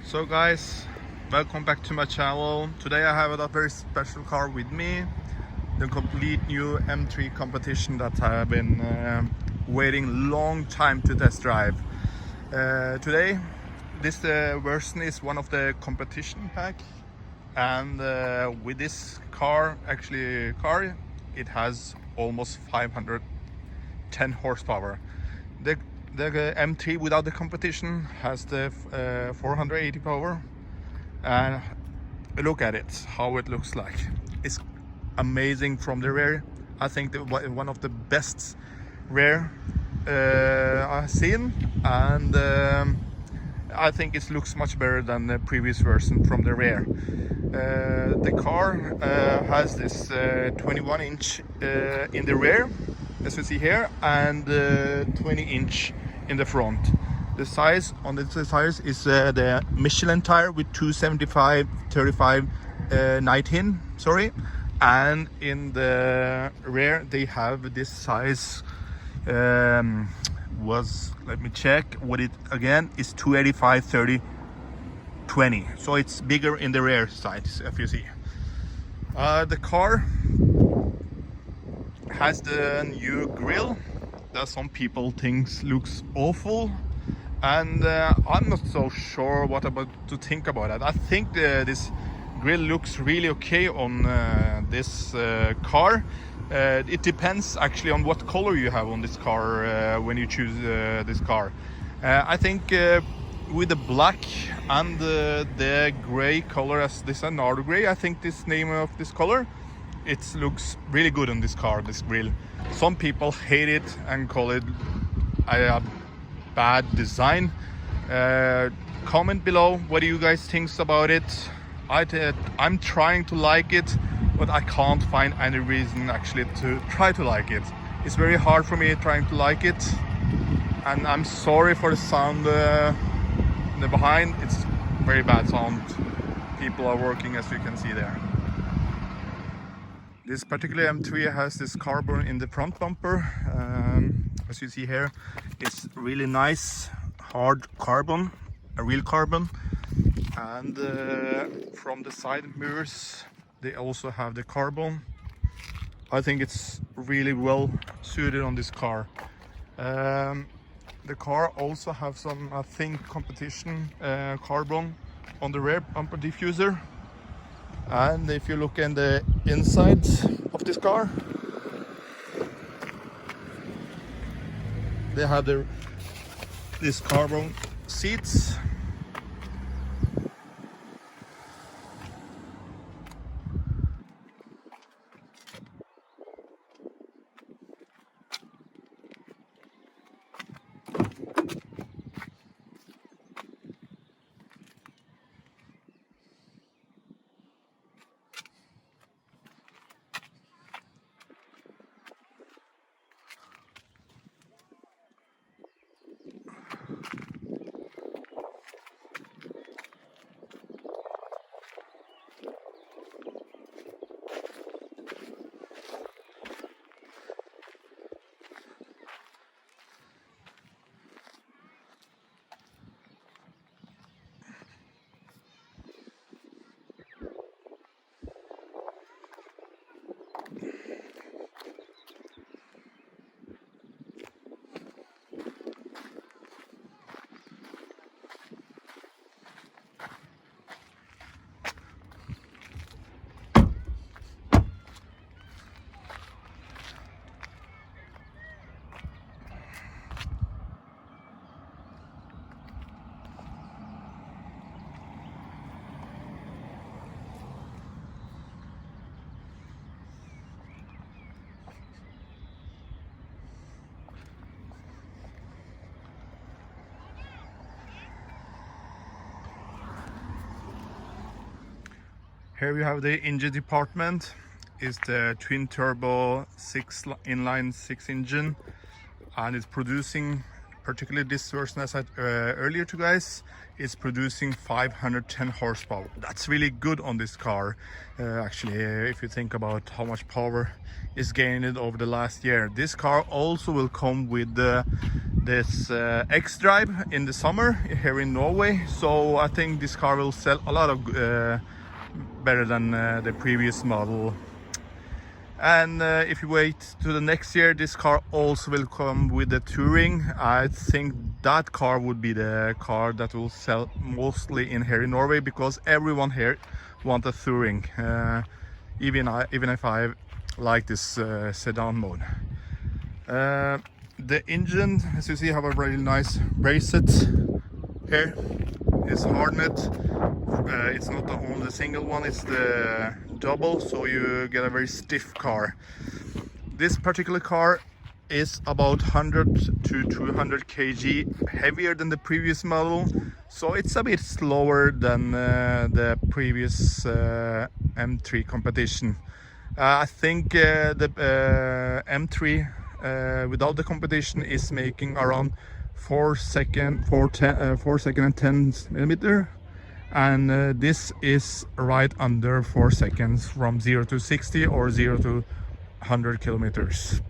So guys, welcome back to my channel. Today I have a very special car with me, the complete new M3 Competition that I have been waiting long time to test drive. Today this version is one of the competition pack, and with this car, it has almost 510 horsepower. The M3 without the competition has the 480 power, and look at it, how it looks like. It's amazing from the rear. I think one of the best rear I've seen, and I think it looks much better than the previous version from the rear. The car has this 21-inch in the rear, as you see here, and 20-inch in the front. The size on the tires is the Michelin tire with 275 35 19, sorry, and in the rear they have this size let me check what it again is, 285 30 20, so it's bigger in the rear side, if you see. The car has the new grille that some people think looks awful, and I'm not so sure what about to think about it. I think this grille looks really okay on this car. It depends actually on what color you have on this car when you choose this car. I think with the black and the gray color, as this another gray, I think this name of this color, it looks really good on this car, this grille. Some people hate it and call it a bad design. Comment below what do you guys think about it. I'm trying to like it, but I can't find any reason actually to try to like it. It's very hard for me trying to like it, and I'm sorry for the sound in the behind. It's very bad sound. People are working, as you can see there. This particular M3 has this carbon in the front bumper. As you see here, it's really nice hard carbon, a real carbon. And from the side mirrors they also have the carbon. I think it's really well suited on this car. The car also have some, I think, competition carbon on the rear bumper diffuser. And if you look in the inside of this car, they have this carbon seats. Here we have the engine department. Is the twin turbo inline 6 engine, and it's producing particularly this version, as I said earlier to guys, is producing 510 horsepower. That's really good on this car. Actually, if you think about how much power is gained over the last year. This car also will come with this X-Drive in the summer here in Norway. So I think this car will sell a lot of better than the previous model. And if you wait to the next year, this car also will come with the Touring. I think that car would be the car that will sell mostly in here in Norway, because everyone here wants a Touring, even if I like this sedan mode. The engine, as you see, have a really nice bracelet here. It's hardened. It's not only the single one, it's the double, so you get a very stiff car. This particular car is about 100 to 200 kg heavier than the previous model, so it's a bit slower than the previous M3 Competition. I think the M3 without the competition is making around 4 second and 10 millimeter, and this is right under 4 seconds from 0 to 60 or 0 to 100 kilometers.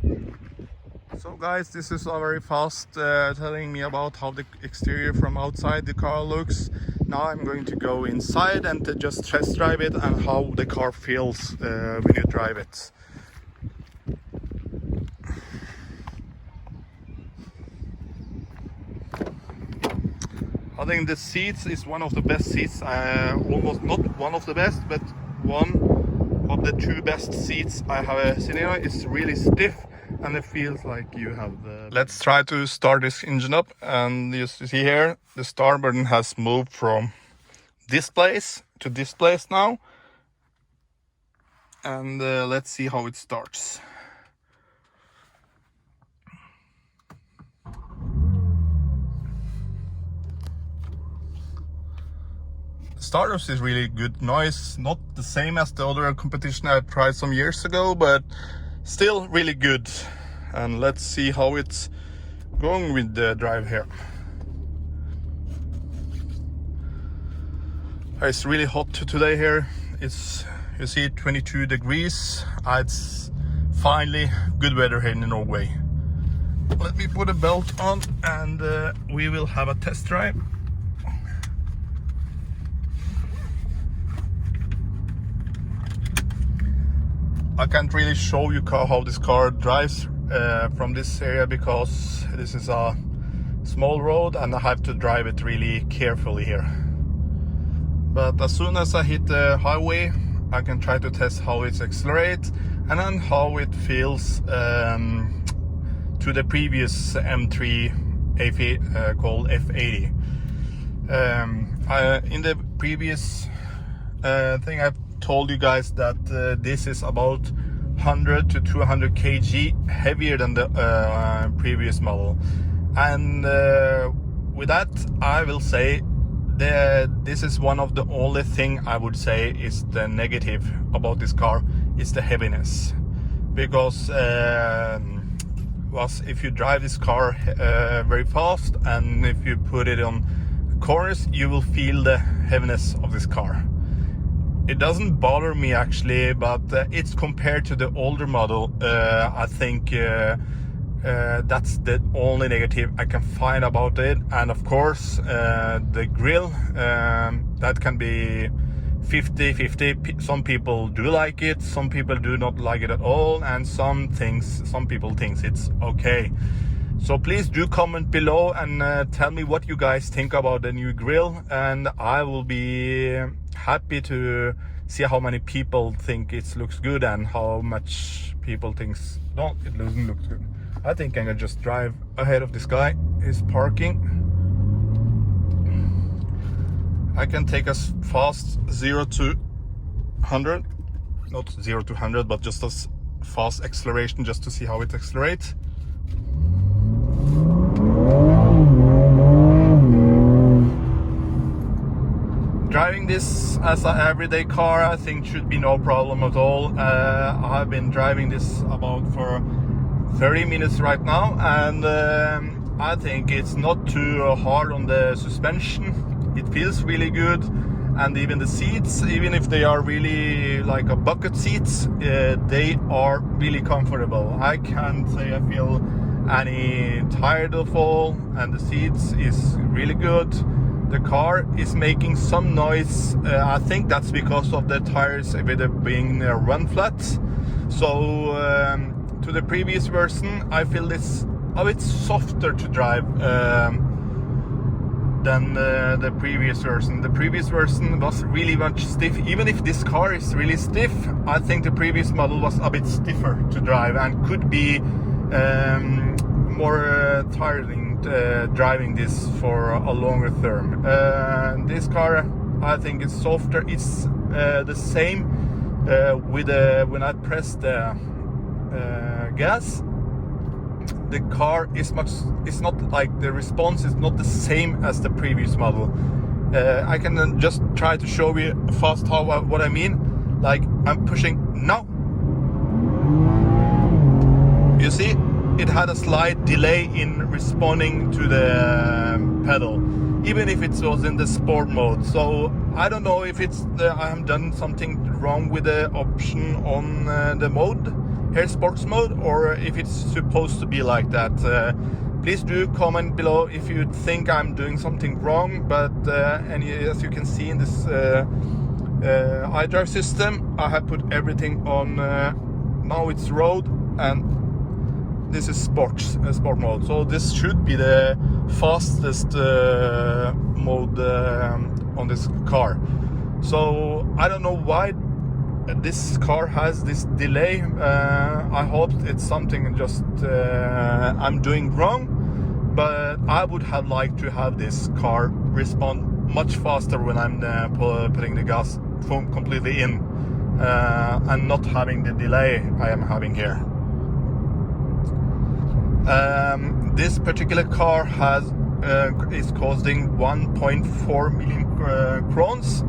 So guys, this is a very fast telling me about how the exterior from outside the car looks. Now I'm going to go inside and just test drive it and how the car feels when you drive it. I think the seats is one of the best seats, almost not one of the best, but one of the two best seats I have seen here. It's really stiff and it feels like you have the... Let's try to start this engine up, and you see here the start button has moved from this place to this place now, and let's see how it starts. Startups is really good noise, not the same as the other competition I tried some years ago, but still really good. And let's see how it's going with the drive here. It's really hot today here. It's, you see, 22 degrees. It's finally good weather here in Norway. Let me put a belt on and we will have a test drive. I can't really show you how this car drives from this area, because this is a small road and I have to drive it really carefully here. But as soon as I hit the highway, I can try to test how it accelerates and then how it feels to the previous M3 called F80. In the previous thing I've told you guys that this is about 100 to 200 kg heavier than the previous model, and with that I will say this is one of the only thing I would say is the negative about this car is the heaviness, because if you drive this car very fast and if you put it on corners, you will feel the heaviness of this car. It doesn't bother me actually, but it's compared to the older model. I think that's the only negative I can find about it. And of course, the grille, that can be 50-50. Some people do like it, some people do not like it at all, and some people think it's okay. So please do comment below and tell me what you guys think about the new grille, and I will be happy to see how many people think it looks good and how much people think it doesn't look good. I think I'm gonna just drive ahead of this guy. He's parking. I can take as fast 0 to 100, not 0 to 100, but just as fast acceleration just to see how it accelerates. Driving this as an everyday car, I think should be no problem at all. I've been driving this about for 30 minutes right now, and I think it's not too hard on the suspension. It feels really good, and even the seats, even if they are really like a bucket seats, they are really comfortable. I can't say I feel any tired of all, and the seats is really good. The car is making some noise. I think that's because of the tires with it being run flat. So to the previous version, I feel this a bit softer to drive than the previous version. The previous version was really much stiff. Even if this car is really stiff, I think the previous model was a bit stiffer to drive and could be more tiring driving this for a longer term. This car, I think, is softer. It's the same with when I press the gas. The car is it's not like the response is not the same as the previous model. I can just try to show you fast what I mean. Like, I'm pushing now. You see, it had a slight delay in responding to the pedal, even if it was in the sport mode. So I don't know if it's I have done something wrong with the option on the mode here, sports mode, or if it's supposed to be like that. Please do comment below if you think I'm doing something wrong. But and as you can see in this iDrive system, I have put everything on. Now it's road, and this is sport mode. So this should be the fastest mode on this car. So I don't know why this car has this delay. I hope it's something just I'm doing wrong, but I would have liked to have this car respond much faster when I'm putting the gas completely in, and not having the delay I am having here. This particular car is costing 1.4 million crowns,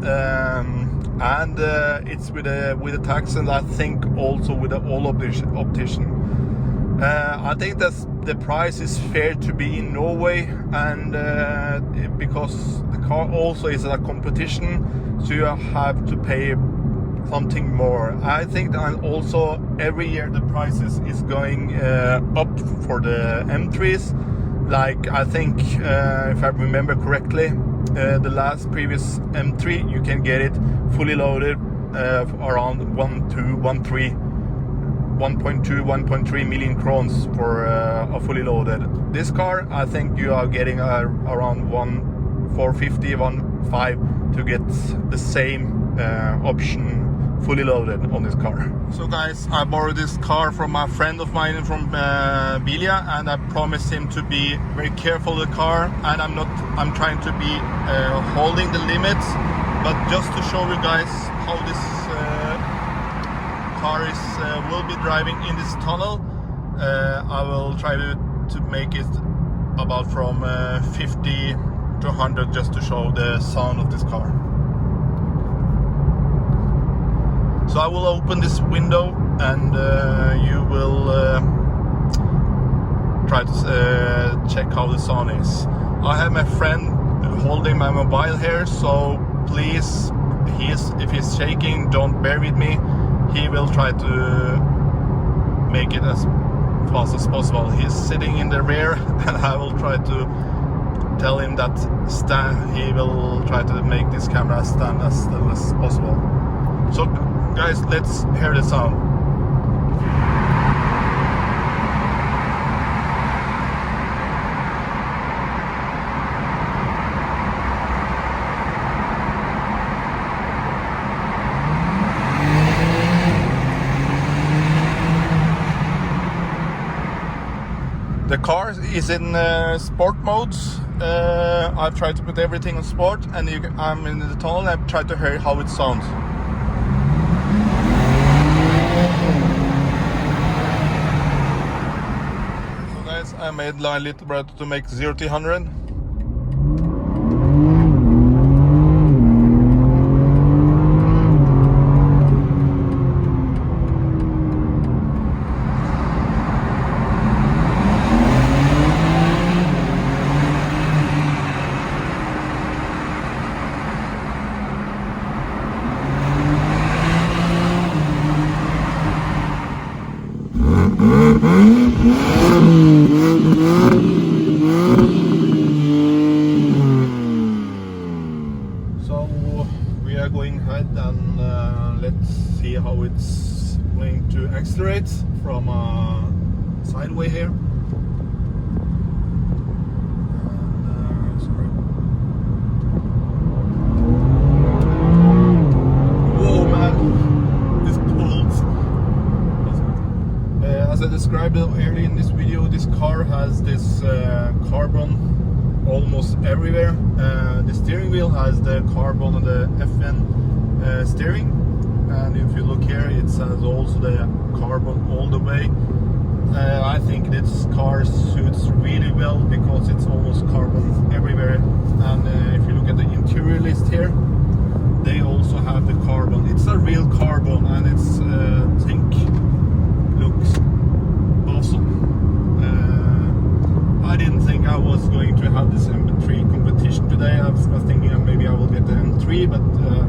and it's with a tax, and I think also with the all optician. I think that the price is fair to be in Norway, and because the car also is a competition, so you have to pay something more. I think that also every year the prices is going up for the M3s. Like, I think if I remember correctly, the previous M3 you can get it fully loaded around 1.3 million crowns for a fully loaded. This car, I think you are getting around 1.5 to get the same option fully loaded on this car. So guys, I borrowed this car from a friend of mine from Bilia, and I promised him to be very careful with the car, and I'm trying to be holding the limits. But just to show you guys how this car will be driving in this tunnel, I will try to make it about from 50 to 100 just to show the sound of this car. So I will open this window, and you will try to check how the sound is. I have my friend holding my mobile here, so please, if he's shaking, don't bear with me. He will try to make it as fast as possible. He's sitting in the rear, and I will try to tell him that he will try to make this camera stand as still as possible. So guys, let's hear the sound. The car is in sport modes. I've tried to put everything on sport, and I'm in the tunnel, and I've tried to hear how it sounds. So guys, I made a little bit to make 0 to 100. So we are going ahead and let's see how it's going to accelerate from sideway here. Sorry. Whoa man, this pulls. As I described earlier in this video, this car has this carbon almost everywhere. The steering wheel has the carbon on the FN steering, and if you look here, it has also the carbon all the way. I think this car suits really well because it's almost carbon everywhere. And if you look at the interior list here, they also have the carbon. It's a real carbon, and it's I think looks awesome. I didn't think I was going to have this M3 competition today. I was thinking maybe I will get the M3, but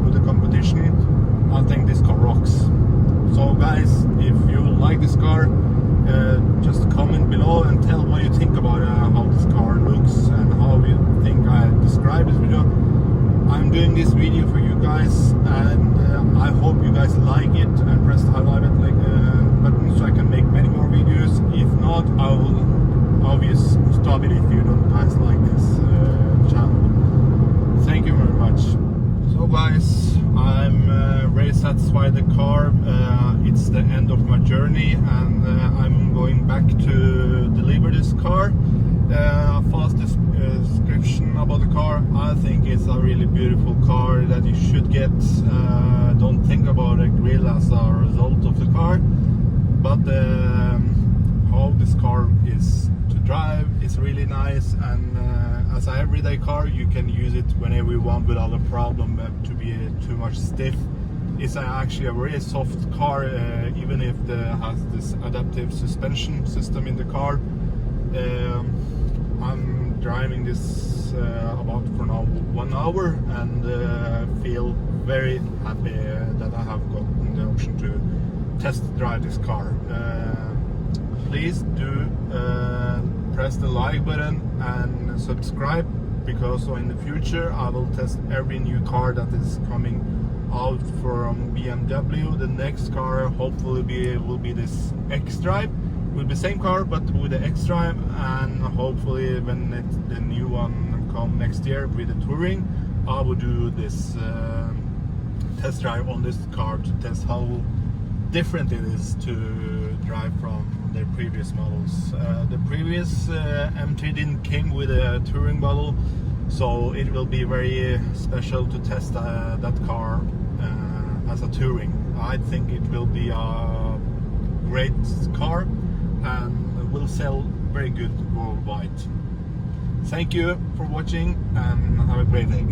with the competition, I think this car rocks. So guys, if you like this car, just comment below and tell what you think about how this car looks and how you think I describe this video. I'm doing this video for you guys, and I hope you guys like it, and press the highlight button so I can make many more videos. If not, I will obviously stop it if you don't guys like this channel. Thank you very much. So guys, I'm very satisfied with the car. It's the end of my journey, and I'm going back to deliver this car. Fast description about the car: I think it's a really beautiful car that you should get. Don't think about a grille as a result of the car, but how this car is to drive is really nice, and as an everyday car you can use it whenever you want without a problem to be too much stiff. It's actually a very soft car, even if it has this adaptive suspension system in the car. I'm driving this about for now 1 hour, and feel very happy that I have gotten the option to test drive this car. Please do press the like button and subscribe, because in the future I will test every new car that is coming out from BMW. The next car hopefully will be this X-Drive. Will be the same car but with the X-Drive, and hopefully when the new one come next year with the Touring, I will do this test drive on this car to test how different it is to drive from the previous models. The previous M3 didn't came with a Touring model, so it will be very special to test that car as a Touring. I think it will be a great car and will sell very good worldwide. Thank you for watching, and have a great day.